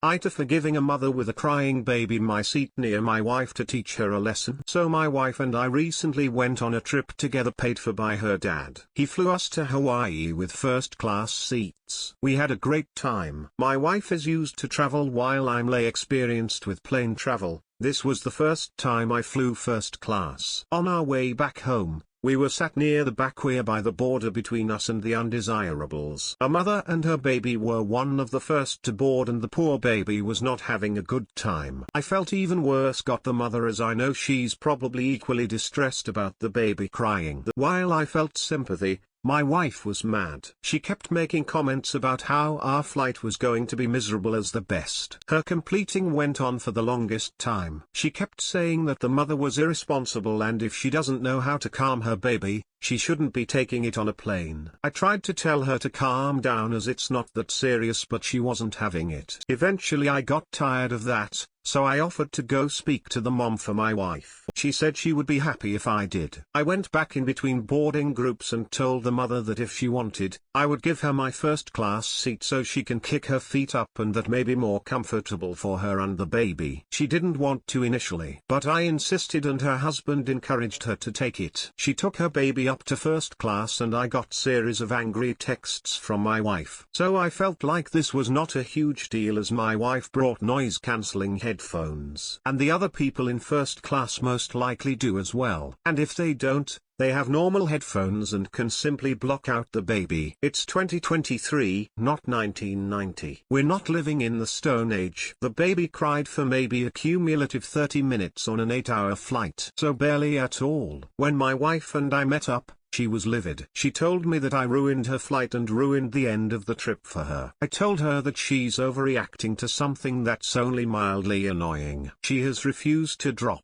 AITA for giving a mother with a crying baby my seat near my wife to teach her a lesson. So my wife and I recently went on a trip together paid for by her dad. He flew us to Hawaii with first class seats. We had a great time. My wife is used to travel while I'm less experienced with plane travel. This was the first time I flew first class. On our way back home, we were sat near the back rear by the border between us and the undesirables. A mother and her baby were one of the first to board and the poor baby was not having a good time. I felt even worse got the mother as I know she's probably equally distressed about the baby crying. While I felt sympathy, my wife was mad. She kept making comments about how our flight was going to be miserable as the best. Her completing went on for the longest time. She kept saying that the mother was irresponsible and if she doesn't know how to calm her baby, she shouldn't be taking it on a plane. I tried to tell her to calm down as it's not that serious but she wasn't having it. Eventually I got tired of that, so I offered to go speak to the mom for my wife. She said she would be happy if I did. I went back in between boarding groups and told the mother that if she wanted, I would give her my first class seat so she can kick her feet up and that may be more comfortable for her and the baby. She didn't want to initially, but I insisted and her husband encouraged her to take it. She took her baby up to first class and I got series of angry texts from my wife. So I felt like this was not a huge deal as my wife brought noise-cancelling headphones. And the other people in first class most likely do as well. And if they don't, they have normal headphones and can simply block out the baby. It's 2023, not 1990. We're not living in the Stone Age. The baby cried for maybe a cumulative 30 minutes on an 8-hour flight. So barely at all. When my wife and I met up, she was livid. She told me that I ruined her flight and ruined the end of the trip for her. I told her that she's overreacting to something that's only mildly annoying. She has refused to drop